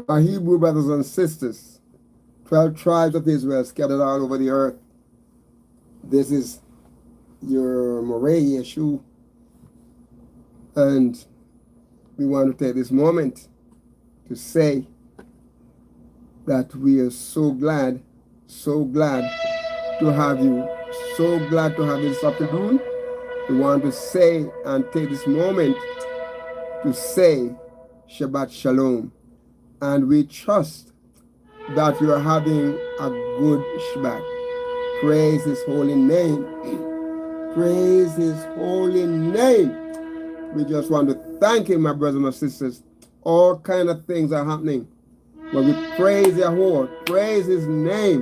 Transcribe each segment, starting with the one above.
Our Hebrew brothers and sisters, 12 tribes of Israel scattered all over the earth. This is your Moray Yeshu, and we want to take this moment to say that we are so glad to have you, so glad to have you this afternoon. We want to say and take this moment to say Shabbat Shalom, and we trust that you are having a good Shabbat. Praise His holy name. Praise His holy name. We just want to thank Him, my brothers and my sisters. All kind of things are happening, but we praise YAHUAH, praise His name,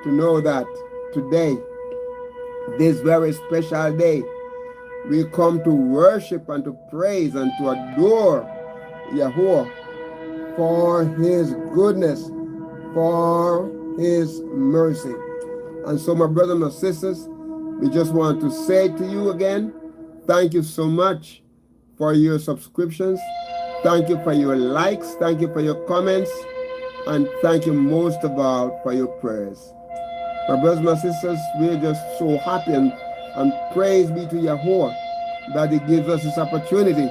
to know that today, this very special day, we come to worship and to praise and to adore YAHUAH for His goodness, for His mercy. And so, my brothers and my sisters, we just want to say to you again, thank you so much for your subscriptions. Thank you for your likes. Thank you for your comments. And thank you most of all for your prayers. My brothers and my sisters, we're just so happy and praise be to YAHUAH that He gives us this opportunity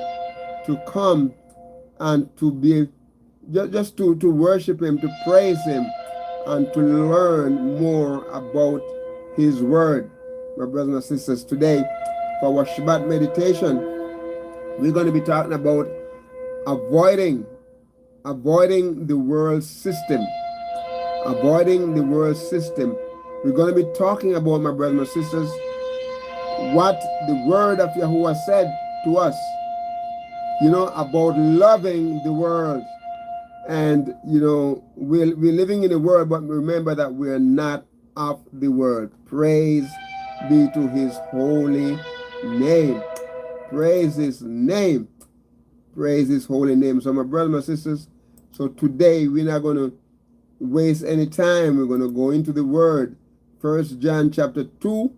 to come and to be, just to worship Him, to praise Him, and to learn more about His Word. My brothers and sisters, today for our Shabbat meditation, we're going to be talking about avoiding the world system. Avoiding the world system. We're going to be talking about, my brothers and sisters, what the word of YAHUAH said to us, about loving the world. And, we're living in the world, but remember that we're not of the world. Praise be to His holy name. Praise His name. Praise His holy name. So, my brothers and sisters, so today we're not going to waste any time. We're going to go into the Word. 1 John chapter 2,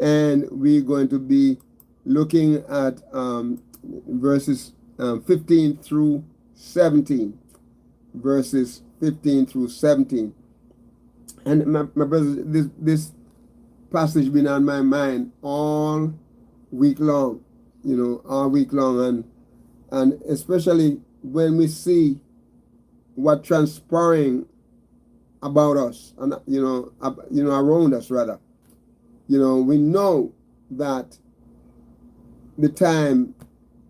and we're going to be looking at verses 15 through 17. Verses 15 through 17. And my brothers, this passage been on my mind all week long, all week long, and especially when we see what transpiring about us, and around us rather. We know that the time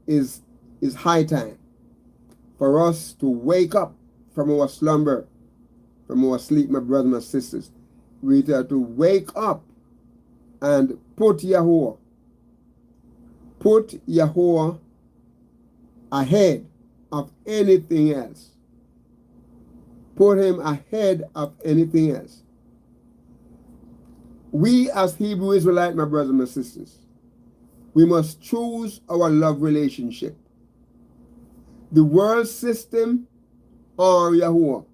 is high time for us to wake up from our slumber, from our sleep, my brothers and sisters. We have to wake up and put YAHUAH ahead of anything else. Put Him ahead of anything else. We as Hebrew Israelites, my brothers and my sisters, we must choose our love relationship. The world system or YAHUAH.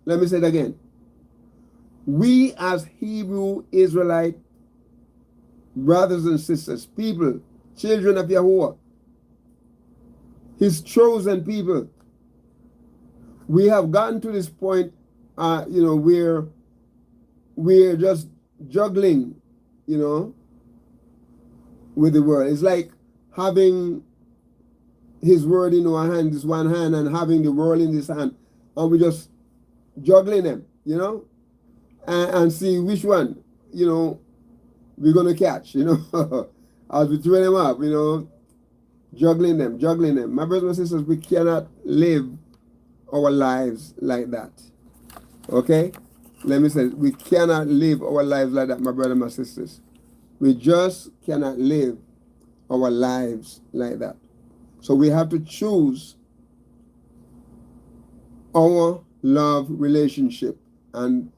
Let me say it again. We as Hebrew Israelite brothers and sisters, people, children of YAHUAH, His chosen people, we have gotten to this point, where we're just juggling, with the world. It's like having His word in our hand, this one hand, and having the world in this hand, and we just juggling them, and see which one, we're gonna catch, as we throw them up, juggling them. My brothers and sisters, we cannot live our lives like that. Okay? Let me say, we cannot live our lives like that, my brothers and my sisters. We just cannot live our lives like that. So we have to choose our love relationship. And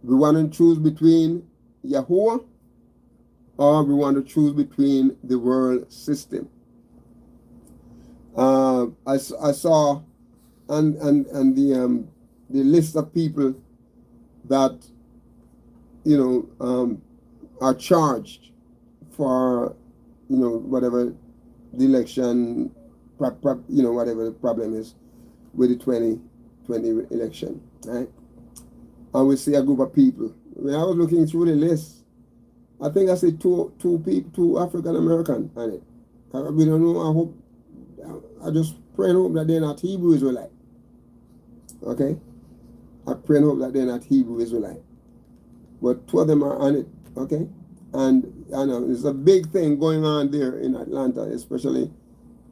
we want to choose between YAHUAH, or we want to choose between the world system. I saw and the list of people that are charged for whatever the election, whatever the problem is with the 2020 election, right? And we see a group of people. When I was looking through the list, I think I see two people, two African American on it. We don't know. I hope. I just pray and hope that they're not Hebrew Israelite. Okay, I pray and hope that they're not Hebrew Israelite. But two of them are on it. Okay, and I know there's a big thing going on there in Atlanta, especially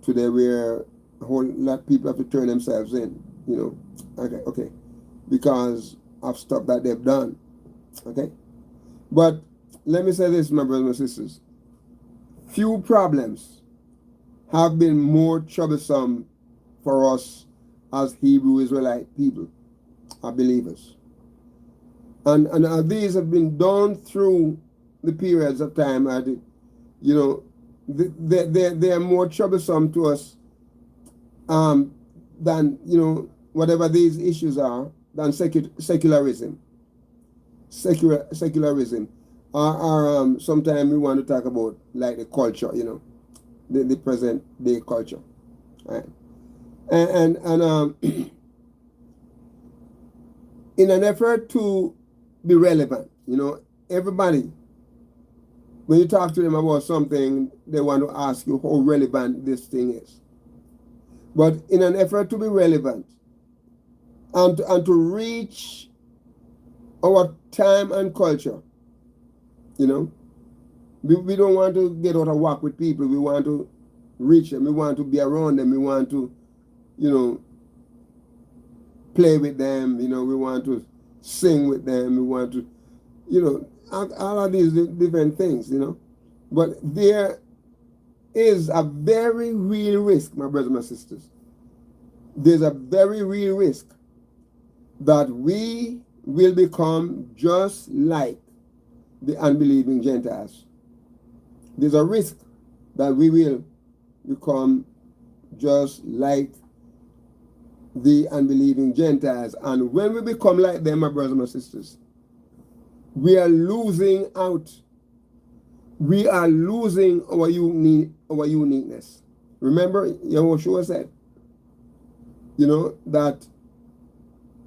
today, where a whole lot of people have to turn themselves in. You know, okay, because of stuff that they've done. Okay, but let me say this, my brothers and sisters. Few problems have been more troublesome for us as Hebrew Israelite people, our believers. And these have been done through the periods of time. You know, they are more troublesome to us than, you know, whatever these issues are, than secularism. Secularism. Or sometimes we want to talk about like the culture, you know, the present day culture. Right? And in an effort to be relevant, you know, everybody, when you talk to them about something, they want to ask you how relevant this thing is. But in an effort to be relevant and to reach our time and culture, you know, we don't want to get out of whack with people. We want to reach them. We want to be around them. We want to, you know, play with them. You know, we want to sing with them. We want to, you know, all of these different things, you know. But there is a very real risk, my brothers and my sisters. There's a very real risk that we will become just like the unbelieving Gentiles. There's a risk that we will become just like the unbelieving Gentiles. And when we become like them, my brothers and my sisters, we are losing out. We are losing our uniqueness. Remember, YAHUAH said, you know, that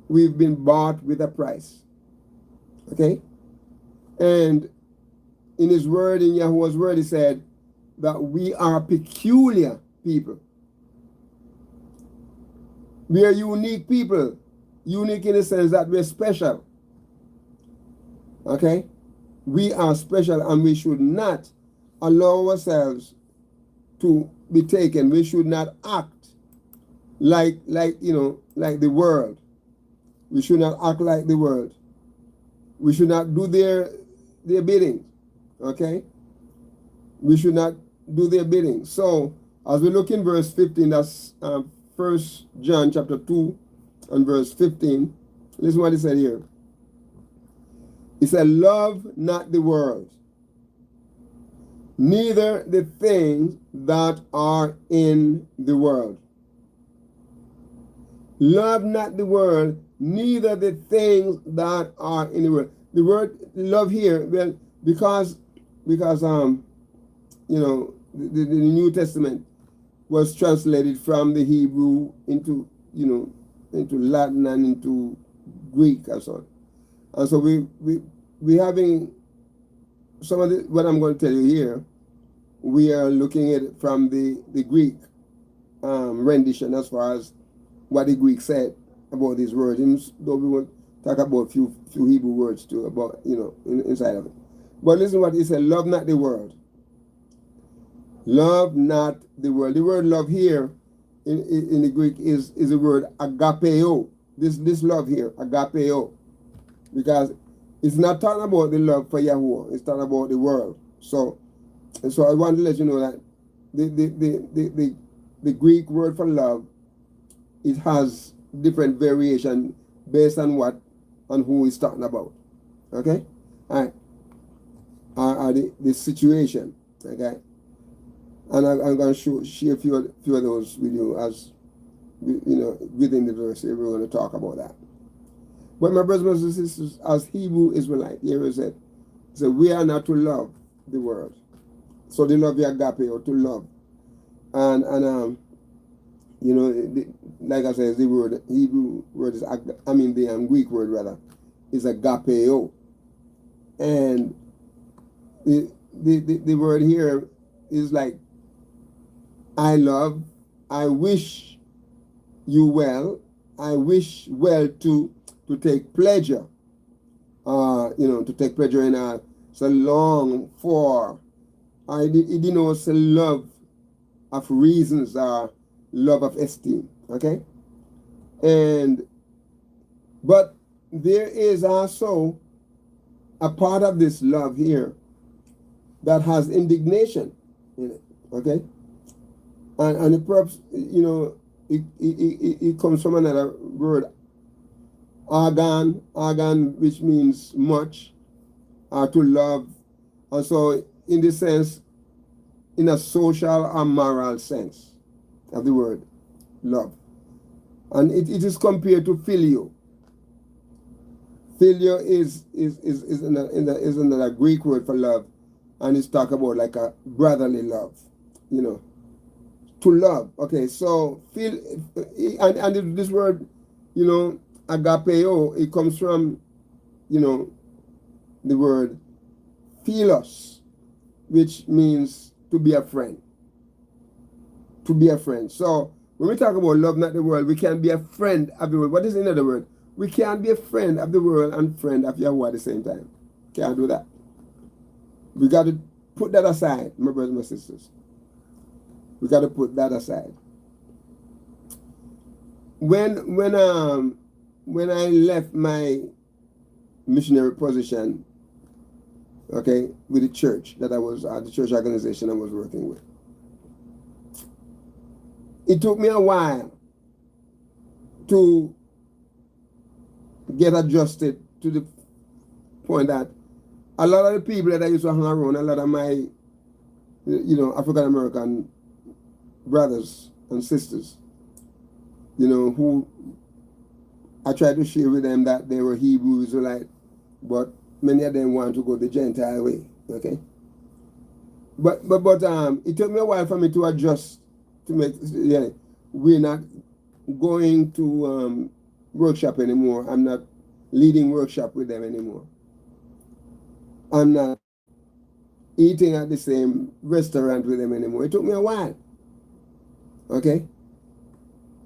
we've been bought with a price. Okay? And in his word, in YAHUAH's word, he said that we are peculiar people. We are unique people. Unique in the sense that we're special. Okay? We are special, and we should not allow ourselves to be taken. We should not act like you know, like the world. We should not act like the world. We should not do their bidding. Okay? We should not do their bidding. So, as we look in verse 15, that's 1 John chapter 2 and verse 15. Listen what he said here. He said, love not the world, neither the things that are in the world. Love not the world, neither the things that are in the world. The word love here, well, because you know, the New Testament was translated from the Hebrew into, you know, into Latin and into Greek and so on. And so we having some of what I'm going to tell you here, we are looking at it from the Greek rendition as far as what the Greek said about these words. And though we will talk about a few Hebrew words too, about, you know, inside of it. But listen what he said, love not the world. Love not the world. The word love here in the Greek is the word agapeo. This love here, agapeo. Because it's not talking about the love for YAHUAH, it's talking about the world. So I want to let you know that the Greek word for love, it has different variation based on what and who it's talking about. Okay? All right. The situation. Okay? And I'm going to share a few of those with you as, you know, within the verse here. We're going to talk about that. But my brothers and sisters, as Hebrew Israelite, here is it. So we are not to love the world. So they love the agape, or to love. And You know, like I said, the word Hebrew word is the Greek word rather is agapeo, and the word here is like I love, I wish you well, I wish well to take pleasure, to take pleasure in a so long for. It denotes a love of reasons or love of esteem. Okay, but there is also a part of this love here that has indignation in it. Okay, and the purpose, it comes from another word, argan, which means much, or to love, and so in this sense, in a social or moral sense of the word love, and it is compared to filio. Filio is another Greek word for love, and it's talk about like a brotherly love, to love. Okay, so and this word, agapeo, it comes from, the word philos, which means to be a friend. To be a friend. So when we talk about love not the world, we can be a friend of the world. What is another word? We can't be a friend of the world and friend of Yahuwah at the same time. Can't do that. We got to put that aside, my brothers and my sisters. We got to put that aside. When I left my missionary position, okay, with the church that I was the church organization I was working with, it took me a while to get adjusted to the point that a lot of the people that I used to hang around, a lot of my, African American brothers and sisters, who I tried to share with them that they were Hebrew Israelite, but many of them want to go the Gentile way. Okay, but it took me a while for me to adjust to make. Yeah, we're not going to workshop anymore. I'm not leading workshop with them anymore. I'm not eating at the same restaurant with them anymore. It took me a while. Okay?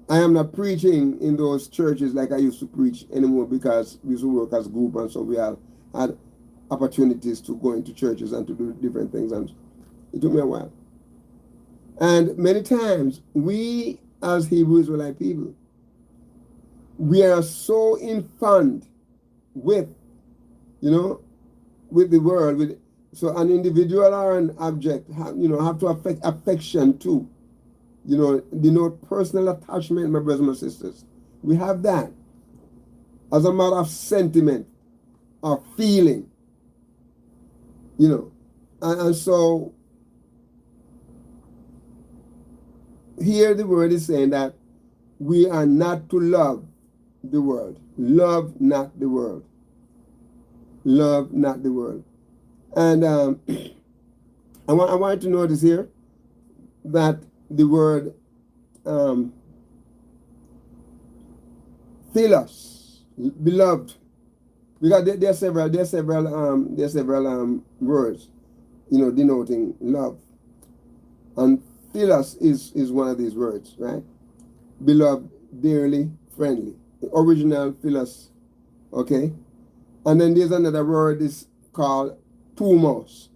I am not preaching in those churches like I used to preach anymore because we used to work as a group, and so we had opportunities to go into churches and to do different things, and it took me a while. And many times we as Hebrew Israelite people, we are so in fund with, with the world, so an individual or an object, have to affect affection too. Denote personal attachment, my brothers and my sisters. We have that as a matter of sentiment or feeling, and so here the word is saying that we are not to love the world. Love not the world. Love not the world. And I want you to notice here that the word philos, beloved, because there are several words, denoting love, and philos is one of these words, right? Beloved, dearly, friendly. The original philos, okay? And then there's another word is called thumos.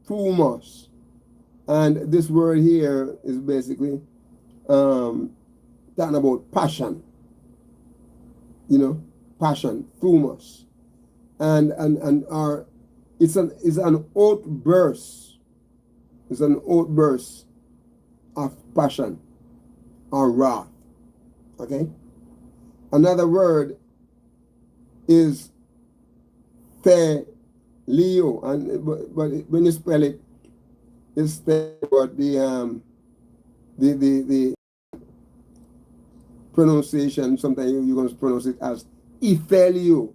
Thumos. And this word here is basically talking about passion. Passion, thumos. And it's an outburst. It's an outburst of passion or wrath. Okay? Another word is Leo, and but when you spell it, it's what the pronunciation. Sometimes you're going to pronounce it as Ethelio,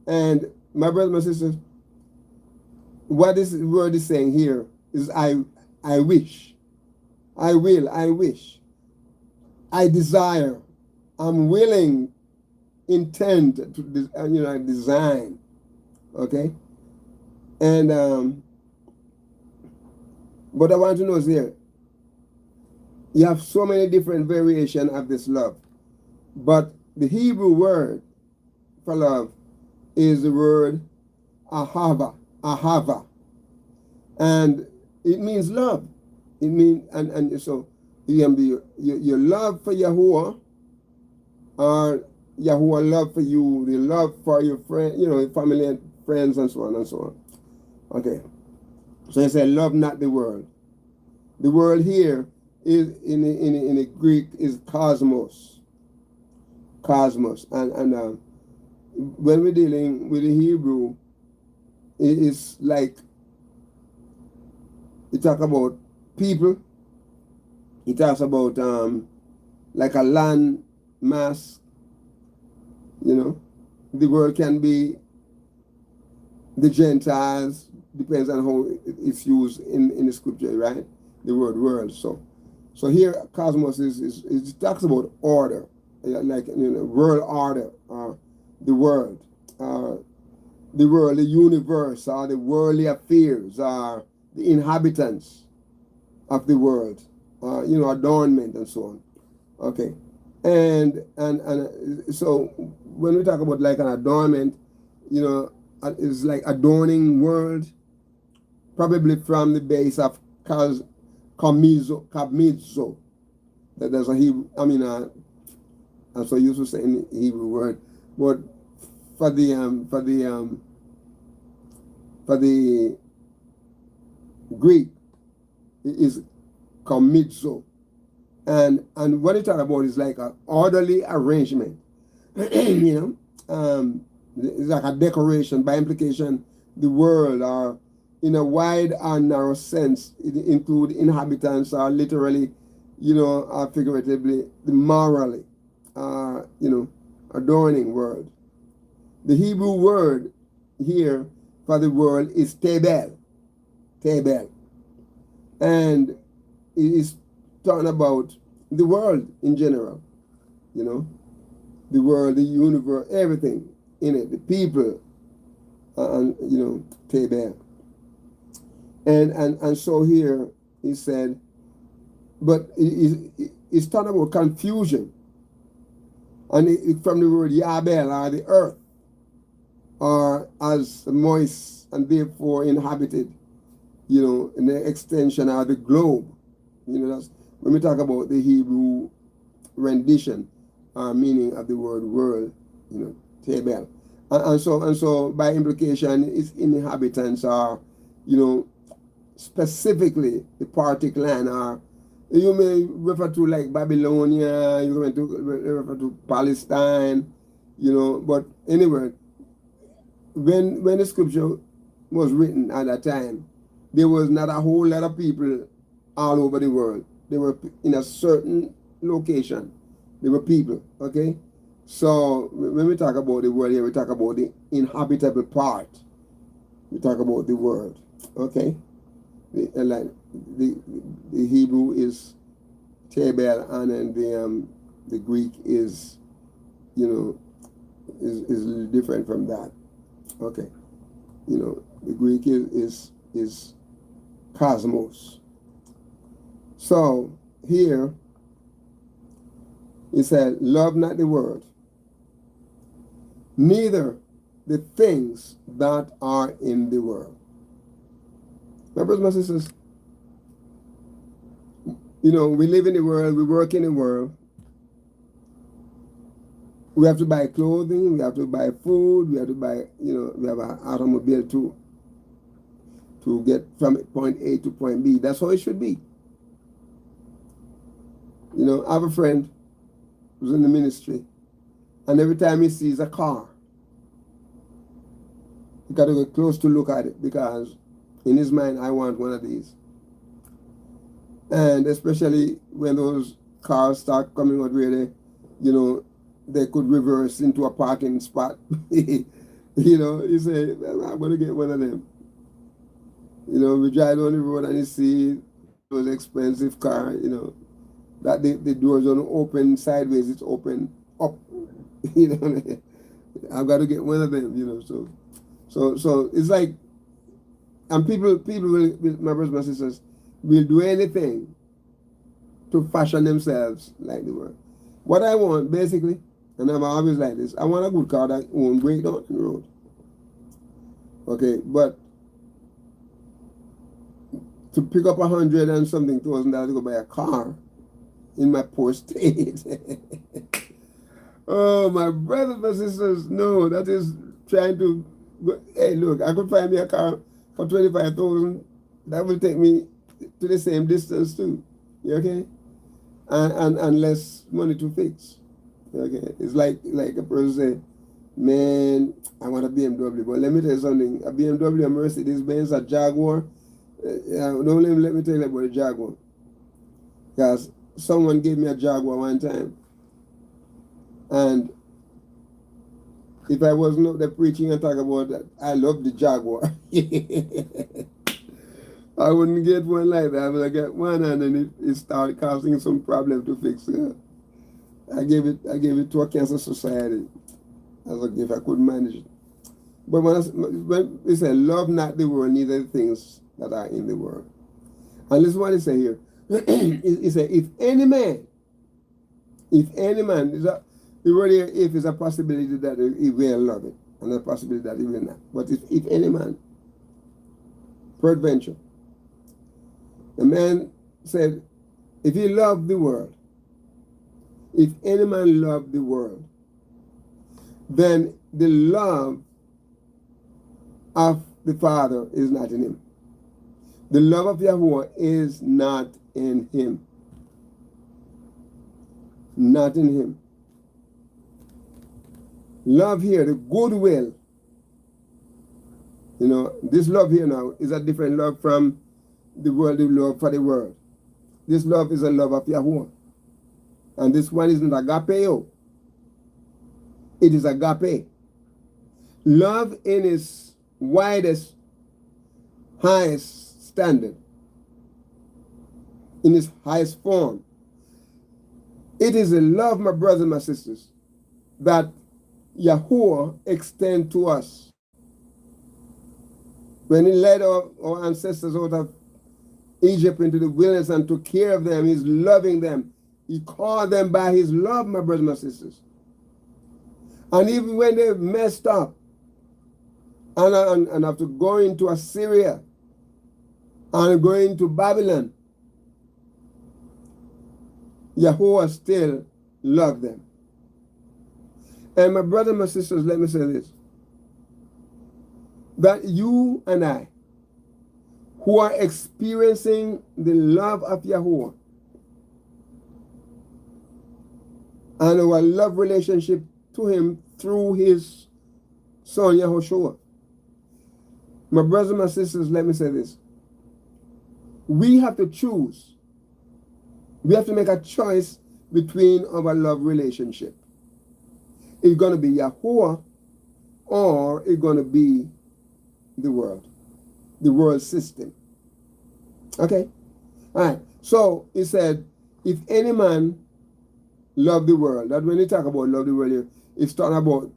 and my brothers, my sisters, what this word is saying here is I wish. I will, I wish, I desire, I'm willing, intend to design. Okay? And but I want to know is here, you have so many different variations of this love. But the Hebrew word for love is the word ahava, ahava. And it means love. It means, and so you can be your love for Yahuwah, or Yahuwah love for you, the love for your friend, your family and friends, and so on and so on. Okay. So he said, love not the world. The world here is in the Greek is cosmos. Cosmos. And when we're dealing with the Hebrew, it is like, it talks about people. It talks about like a land mass. The world can be the Gentiles, depends on how it's used in the scripture, right? The word world. So here cosmos is it talks about order, like world order, the world, the universe, or the worldly affairs, or the inhabitants of the world, adornment and so on. Okay, and so when we talk about like an adornment, it's like adorning world, probably from the base of kamizo. That there's a Hebrew, I'm so used to saying the Hebrew word, but for the Greek, it is kamizo. And what it talks about is like an orderly arrangement. It's like a decoration. By implication, the world, or in a wide and narrow sense, it include inhabitants, or literally, or figuratively, the morally, adorning world. The Hebrew word here for the world is tebel. Tebel. And it is talking about the world in general, the world, the universe, everything in it, the people, and tebel. And so here he said, but it's talking about confusion, and from the word Yabel, or the earth, or as moist and therefore inhabited, in the extension of the globe. That's when we talk about the Hebrew rendition or meaning of the word world, Tebel. And so by implication, its inhabitants are, specifically the Parthic land, or you may refer to like Babylonia, you may refer to Palestine, but anyway, when the scripture was written at that time, there was not a whole lot of people all over the world. They were in a certain location. There were people, okay? So when we talk about the world here, we talk about the inhabitable part. We talk about the world, okay? The Hebrew is Tebel, and then the Greek is, is different from that. Okay, the Greek is cosmos. So here it said, love not the world, neither the things that are in the world. My brothers and sisters, we live in the world, we work in the world. We have to buy clothing, we have to buy food, we have to buy, we have an automobile to get from point A to point B. That's how it should be. I have a friend who's in the ministry, and every time he sees a car, he got to get close to look at it, because in his mind, I want one of these. And especially when those cars start coming out where they could reverse into a parking spot. You say, I'm going to get one of them. We drive down the road and you see those expensive car, that the doors don't open sideways, it's open up. I've got to get one of them, so it's like, and people will, my brothers and sisters, will do anything to fashion themselves like the world. What I want, basically, and I'm always like this, I want a good car that won't break down the road. Okay, but to pick up $100 and something $1,000 to go buy a car in my poor state. Oh, my brothers and sisters, no, that is trying to, hey, look, I could find me a car for $25,000. That will take me to the same distance too. You okay? And less money to fix. Okay? It's like a person say, man, I want a BMW. But let me tell you something. A BMW, a Mercedes-Benz, a Jaguar. Don't let me tell you about a Jaguar. Because someone gave me a Jaguar one time. And if I wasn't up there preaching and talking about that, I love the Jaguar. I wouldn't get one like that, but I get one and then it started causing some problem to fix it. I gave it to a cancer society as a gift. I couldn't manage it. But when it said, love not the world, neither the things that are in the world. And listen what it says here. It said, if any man, the word here, if is a possibility that he will love it, and a possibility that he will not. But if any man, peradventure, the man said, if he loved the world, if any man loved the world, then the love of the Father is not in him. The love of Yahuwah is not in him. Not in him. Love here, the goodwill. This love here now is a different love from the worldly love for the world. This love is a love of Yahuwah. And this one isn't agapeo. It is agape. Love in its widest, highest standard. In its highest form. It is a love, my brothers and my sisters, that Yahuwah extend to us. When he led our ancestors out of Egypt into the wilderness and took care of them, he's loving them. He called them by his love, my brothers and my sisters. And even when they messed up and have to go into Assyria and go into Babylon, Yahuwah still loved them. And my brothers and my sisters, let me say this. That you and I, who are experiencing the love of Yahuwah and our love relationship to him through his son Yahushua. My brothers and my sisters, let me say this. We have to choose. We have to make a choice between our love relationship. It's going to be Yahuwah or it's going to be the world system. Okay? All right. So he said, if any man love the world, that when you talk about love the world, it's talking about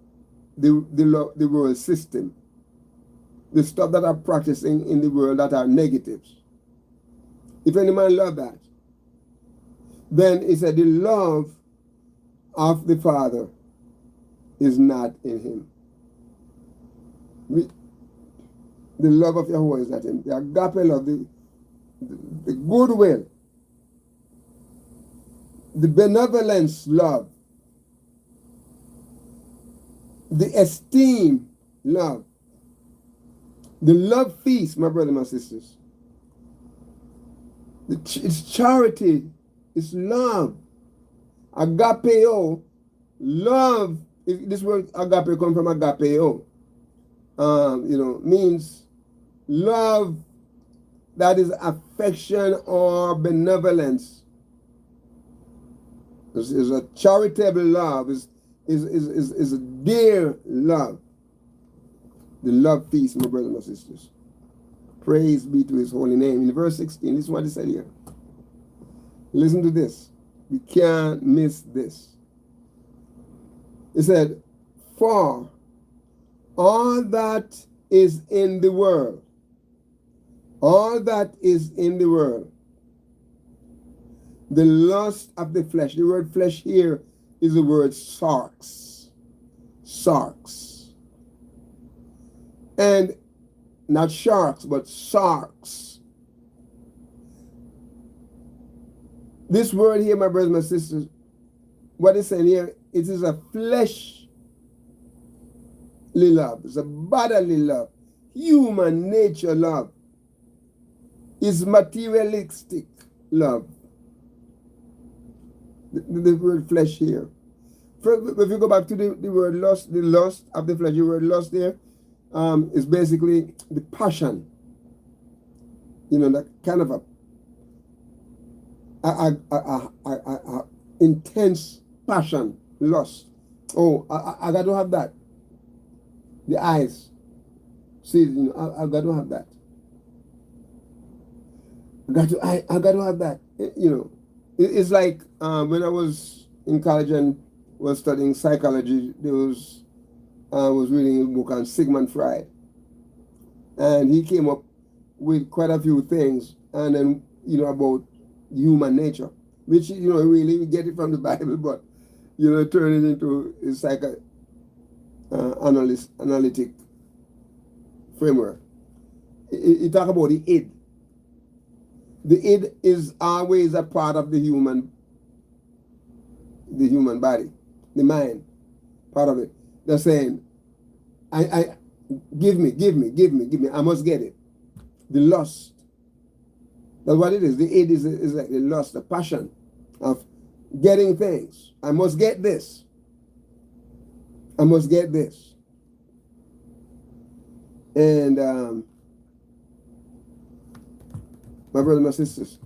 the world system. The stuff that are practicing in the world that are negatives. If any man love that, then he said the love of the Father is not in him. The love of Yahuwah is not in him. The agape love, the goodwill, the benevolence love, the esteem love, the love feast, my brothers and my sisters. It's charity, it's love. Agapeo, love. This word agape comes from agapeo. Means love that is affection or benevolence. Is a charitable love, is a dear love. The love feast, my brothers and my sisters. Praise be to his holy name. In verse 16, this is what he said here. Listen to this. We can't miss this. He said, for all that is in the world, all that is in the world, the lust of the flesh. The word flesh here is the word sarx. Sarx. And not sharks, but sarx. This word here, my brothers and my sisters, what it's saying here, it is a fleshly love. It's a bodily love. Human nature love. It's materialistic love. The word flesh here. If you go back to the word lust, the lust of the flesh, the word lust there is basically the passion. You know, that kind of a intense passion, lust. Oh, I got to have that. The eyes. See, you know, I got to have that. I got to have that. You know, it's like when I was in college and was studying psychology, there was I was reading a book on Sigmund Freud, and he came up with quite a few things, and then you know about human nature, which you know really we get it from the Bible, but you know turn it into a analytic framework. He talk about the id. The id is always a part of the human body, the mind, part of it. They're saying, give me. I must get it. The lust. That's what it is. The id is like the lust, the passion of getting things. I must get this. I must get this. And my brothers and my sisters,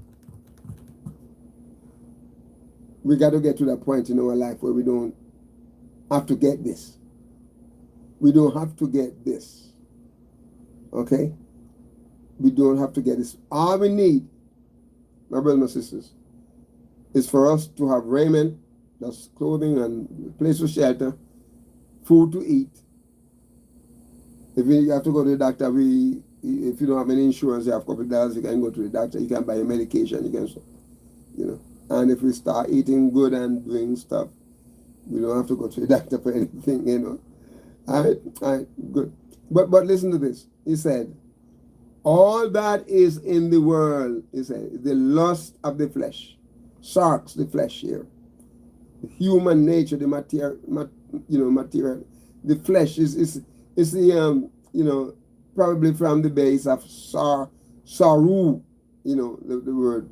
we got to get to that point in our life where we don't have to get this. We don't have to get this. Okay? We don't have to get this. All we need, my brothers and my sisters, is for us to have raiment, that's clothing and place for shelter, food to eat. If you have to go to the doctor, if you don't have any insurance, you have a couple of dollars, you can go to the doctor, you can buy your medication, you can, you know. And if we start eating good and doing stuff, we don't have to go to the doctor for anything, you know. All right, good. But listen to this. He said, all that is in the world, he said, the lust of the flesh, sarx, the flesh here, the human nature, the material, the flesh is the you know, probably from the base of saru, you know, the word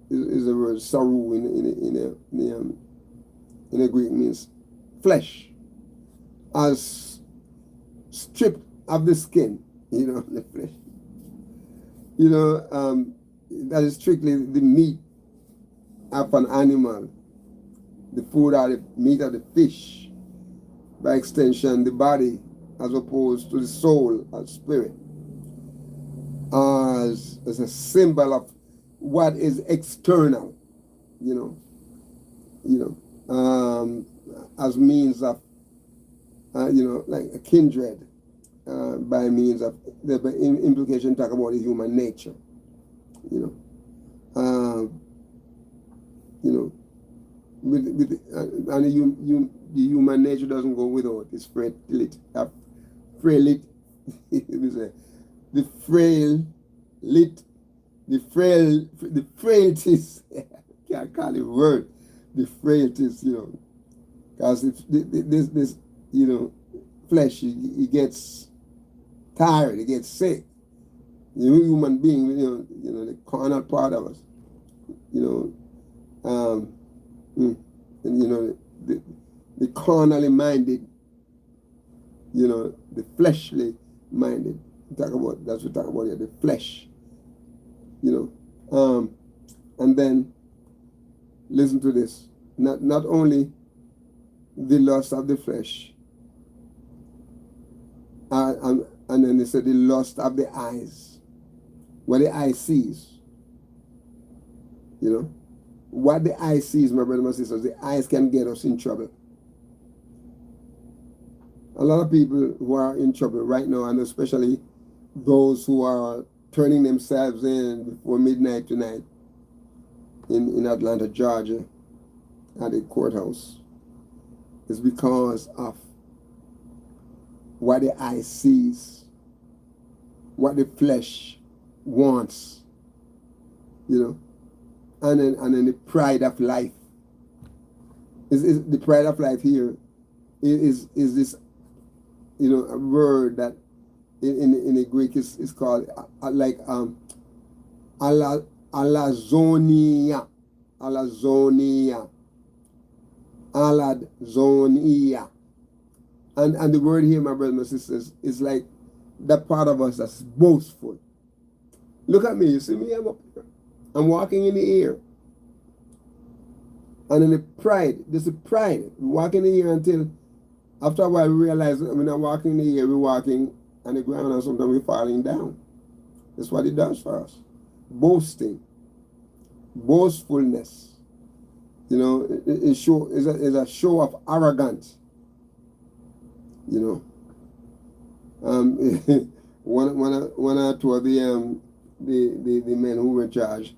is the word saru in the Greek means flesh, as stripped of the skin, you know, the flesh. You know, that is strictly the meat of an animal, the food or the meat of the fish, by extension, the body, as opposed to the soul and spirit, as a symbol of what is external, you know, as means of, you know, like a kindred, by means of the implication talk about the human nature, you know, and the human nature doesn't go without its frailty. The frailties. I can't call it word. The frailties, you know, because this you know, flesh, it gets tired, it gets sick. The human being, you know, the carnal part of us, you know, and you know, the carnally minded, you know, the fleshly minded. That's what we talk about here, the flesh, you know. And then listen to this. Not only the lust of the flesh, and then they said the lust of the eyes. what the eye sees. You know, what the eye sees, my brothers and sisters, the eyes can get us in trouble. A lot of people who are in trouble right now, and especially those who are turning themselves in before midnight tonight in Atlanta, Georgia, at a courthouse, is because of what the eye sees, what the flesh wants, you know, and then the pride of life. Is the pride of life here is this, you know, a word that in the Greek is called like alazonia, alazonia, and the word here, my brothers and sisters, is like that part of us that's boastful. Look at me, you see me? I'm up here. I'm walking in the air. And in the pride, there's a pride. We walk in the air until after a while we realize we're not walking in the air, we're walking on the ground, and sometimes we're falling down. That's what it does for us. Boasting, boastfulness. You know, it's a show of arrogance. You know, one or two of the men who were in charge,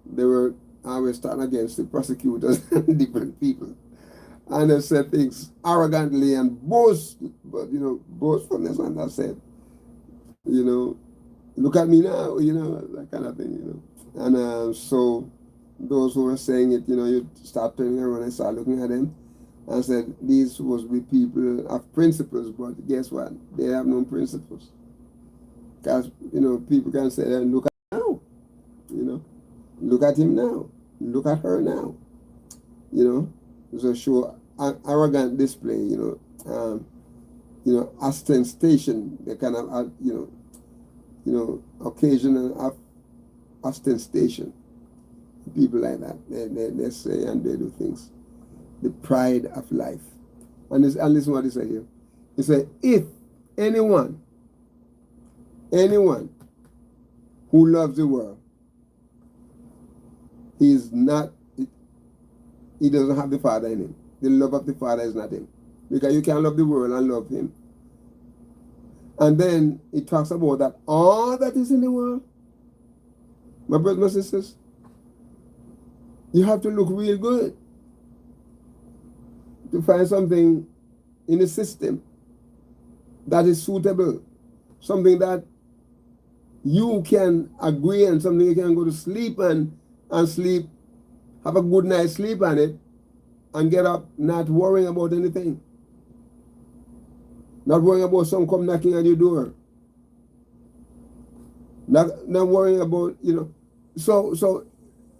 they were always starting against the prosecutors and different people, and they said things arrogantly and boastfulness, and I said, you know, look at me now, you know, that kind of thing, you know. And so those who were saying it, you know, you start turning around and start looking at them and said, these must be people of principles, but guess what? They have no principles. Because, you know, people can say, look at him now, you know, look at him now, look at her now, you know. It's a show arrogant display, you know, ostentation, the kind of, you know, occasional ostentation. People like that, they say and they do things. The pride of life. And listen what he said here. He said, if anyone who loves the world, he doesn't have the Father in him. The love of the Father is not him. Because you can't love the world and love him. And then it talks about that all that is in the world, my brothers and sisters, you have to look real good to find something in the system that is suitable, something that you can agree on, something you can go to sleep and sleep, have a good night's sleep on it, and get up not worrying about anything. Not worrying about someone come knocking on your door. Not worrying about, you know. So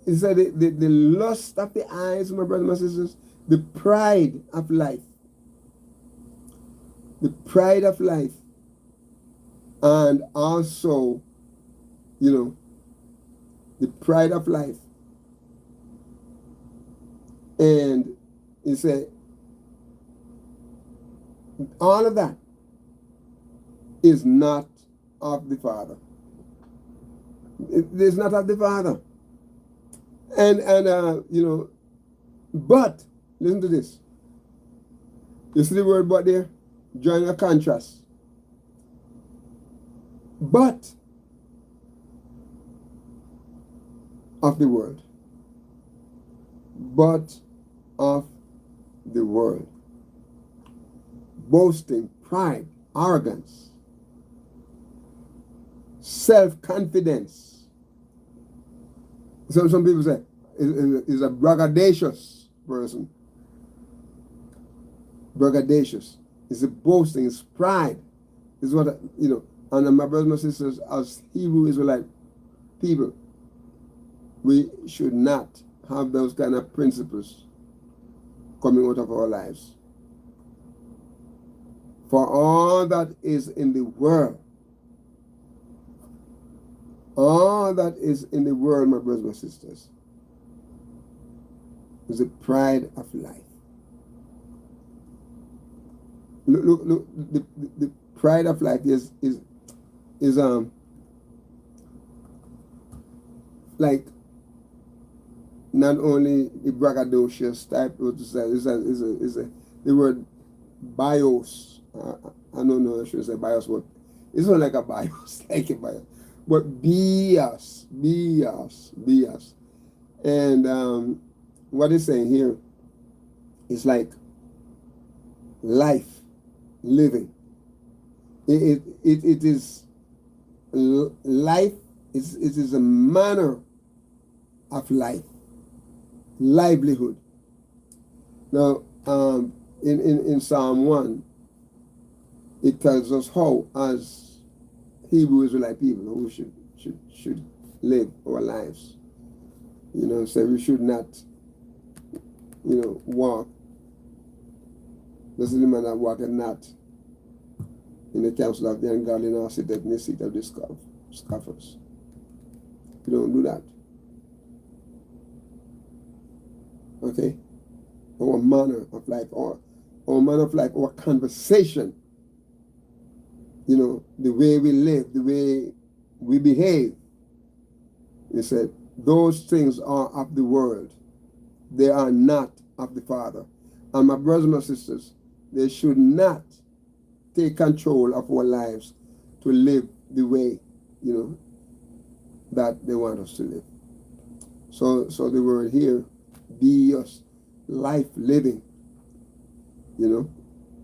he said the lust of the eyes, my brothers and sisters, the pride of life. The pride of life. And also, you know, the pride of life. And he said, all of that is not of the Father. It is not of the Father. And you know, but, listen to this. You see the word but there? Drawing a contrast. But of the world. But of the world. Boasting, pride, arrogance, self-confidence. Some people say is a braggadocious person. Braggadocious. It's a boasting, it's pride. It's what, you know, and my brothers and sisters, as Hebrew Israelite people, we should not have those kind of principles coming out of our lives. For all that is in the world, all that is in the world, my brothers and sisters, is the pride of life. Look, the pride of life is like not only the braggadocious type, the word bios. I don't know if I should say bios, but it's not like a bios, like a bios. But bios. And what it's saying here is like life, living. It is life. It is a manner of life, livelihood. Now, in Psalm 1, it tells us how, as Hebrew Israelite people, who should live our lives. You know, so we should not, walk. This is the man that walketh not in the counsel of the ungodly, nor sitteth in the seat of the scoffers. We don't do that. Okay? Our manner of life, our conversation, the way we live, the way we behave. He said, those things are of the world. They are not of the Father. And my brothers and my sisters, they should not take control of our lives to live the way, that they want us to live. So the word here, be us, life living,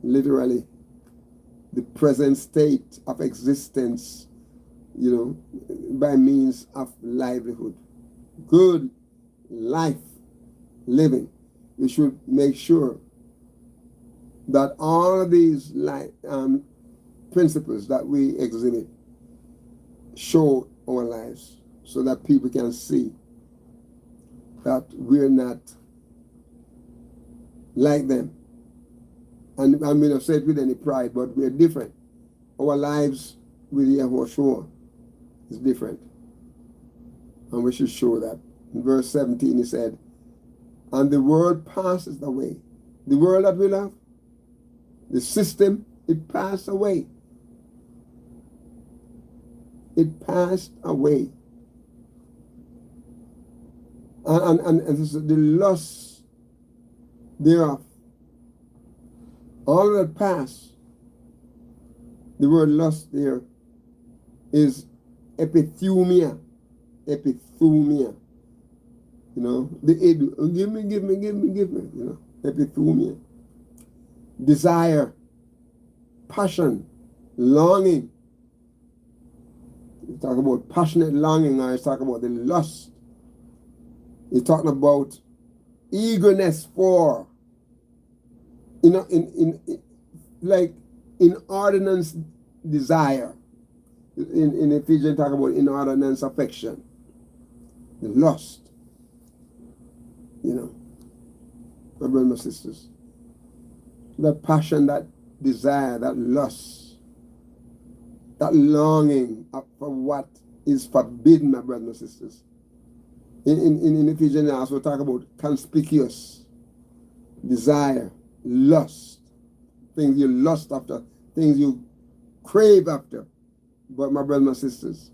literally the present state of existence, by means of livelihood. Good life living. We should make sure that all of these principles that we exhibit show our lives so that people can see that we're not like them. And I mean, I've said with any pride, but we're different. Our lives with YAHUAH is different. And we should show that. In verse 17 he said, and the world passes away. The world that we love, the system, it passed away. It passed away. And this is the lust thereof. All that passed, the word lust there is epithumia. Epithumia. Give me. Epithumia. Desire, passion, longing. You talk about passionate longing, or you talk about the lust. You're talking about eagerness for, like inordinate desire. In Ephesians, talk about inordinate affection, the lust. My brothers and sisters, that passion, that desire, that lust, that longing for what is forbidden, my brothers and sisters. In Ephesians, I also talk about conspicuous desire, lust, things you lust after, things you crave after. But my brothers and sisters,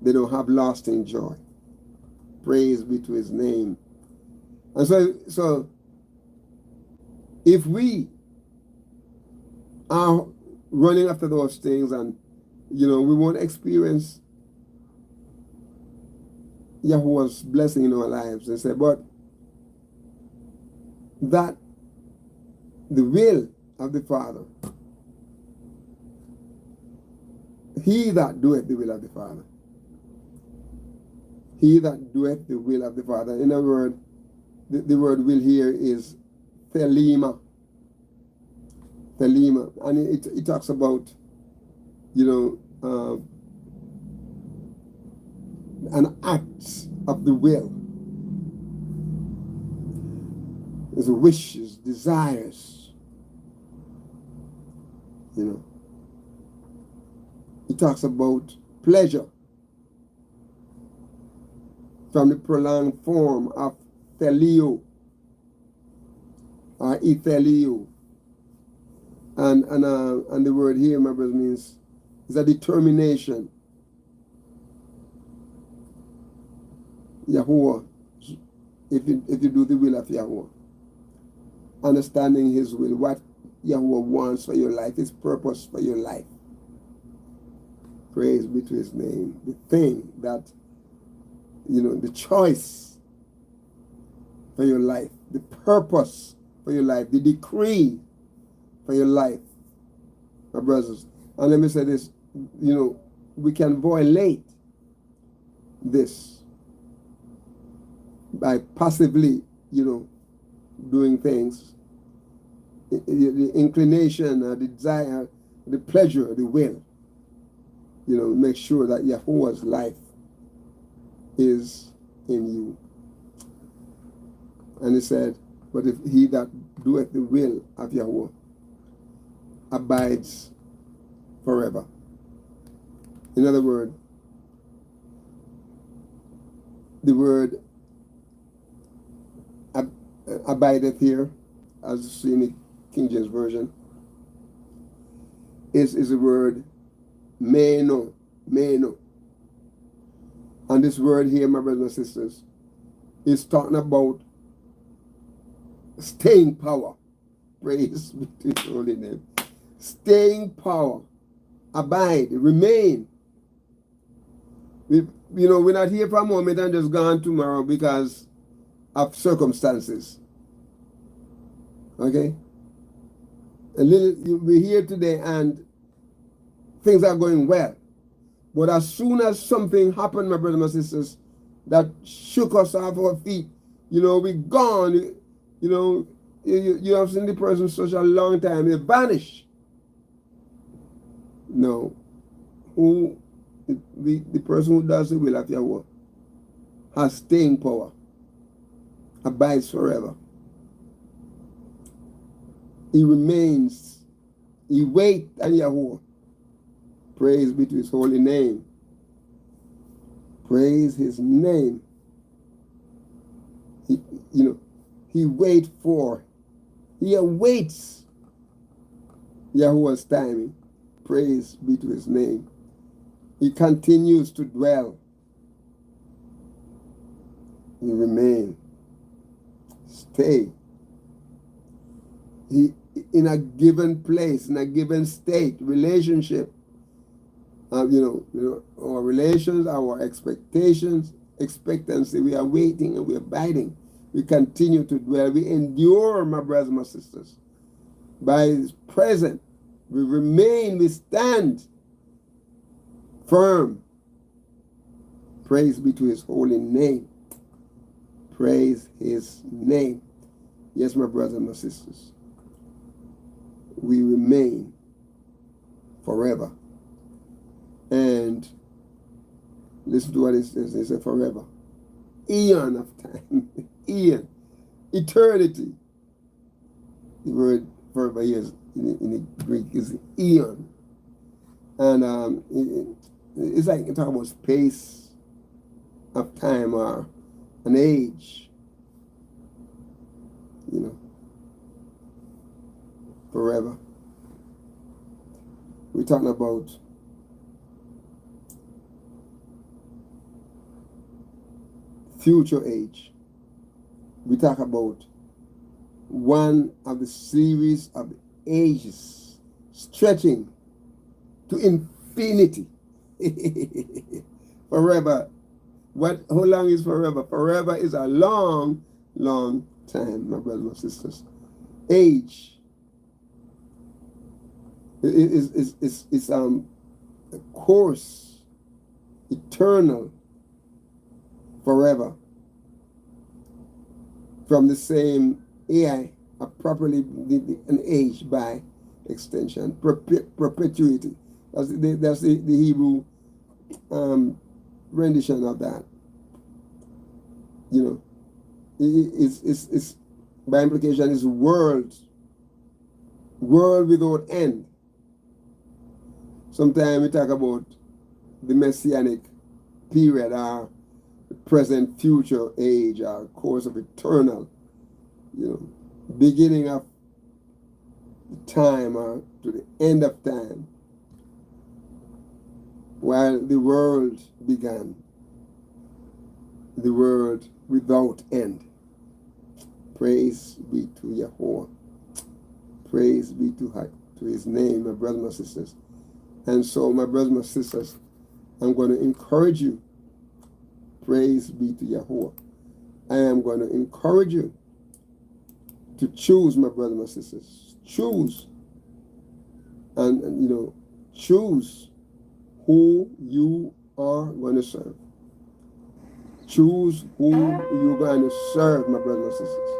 they don't have lasting joy. Praise be to his name. And so if we are running after those things, and we won't experience YAHUAH's blessing in our lives. They say, but that the will of the Father, he that doeth the will of the Father, he that doeth the will of the Father. In other words, the word will here is thelema. Thelema. And it talks about, an act of the will. There's wishes, desires. It talks about pleasure from the prolonged form of thelio or ethelio. And the word here, my brothers, means is a determination. Yahuwah, if you do the will of Yahuwah, understanding his will, what Yahuwah wants for your life, his purpose for your life. Praise be to his name. The thing that, the choice for your life, the purpose for your life, the decree for your life, my brothers. And let me say this, we can violate this by passively, doing things. The inclination, the desire, the pleasure, the will, make sure that Yahuwah's life is in you. And he said, but if he that doeth the will of Yahuwah abides forever. In other words, the word abideth here, as you see in the King James Version, is the word meno. And this word here, my brothers and sisters, is talking about staying power. Praise be to his holy name. Staying power. Abide. Remain. We're not here for a moment and just gone tomorrow because of circumstances. Okay? We're here today and things are going well. But as soon as something happened, my brothers and sisters, that shook us off our feet, we're gone. You have seen the person such a long time, they vanish. No. The person who does the will of Yahweh has staying power, abides forever. He remains, he waits on Yahweh. Praise be to his holy name. Praise his name. He waits for, he awaits Yahuwah's timing. Praise be to his name. He continues to dwell. He remain. Stay. He in a given place, in a given state, relationship. Our relations, our expectations, expectancy. We are waiting and we are abiding. We continue to dwell. We endure, my brothers and my sisters. By his presence, we remain, we stand firm. Praise be to his holy name. Praise his name. Yes, my brothers and my sisters. We remain forever. And listen to what it says. It says forever. Eon of time. Eon. Eternity. The word forever here is, in the Greek is eon. And it's like you talk about space of time or an age. Forever. We're talking about future age. We talk about one of the series of ages stretching to infinity. Forever. How long is forever? Forever is a long, long time, my brothers and sisters. Age is a course, eternal, forever. From the same AI, properly an age by extension, perpetuity. That's the Hebrew rendition of that. It's by implication is world without end. Sometimes we talk about the messianic period or the present future age or course of eternal, beginning of time or to the end of time. While the world began, the world without end. Praise be to YAHUAH. Praise be to his name, my brothers and sisters. And so, my brothers and sisters, I'm going to encourage you. Praise be to YAHUAH. I am going to encourage you to choose, my brothers and sisters. Choose. And choose who you are going to serve. Choose who you're going to serve, my brothers and sisters.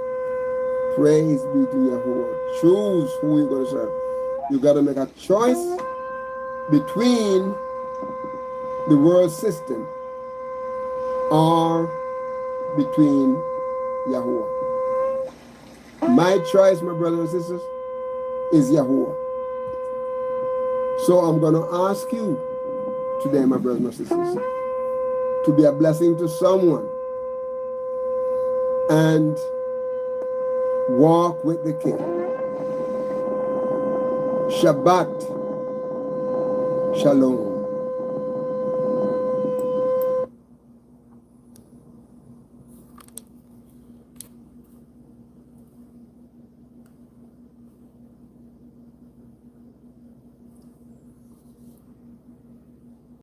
Praise be to YAHUAH. Choose who you're going to serve. You got to make a choice between the world system or between YAHUAH. My choice, my brothers and sisters, is YAHUAH. So I'm going to ask you today, my brothers and sisters, to be a blessing to someone and walk with the King. Shabbat Shalom.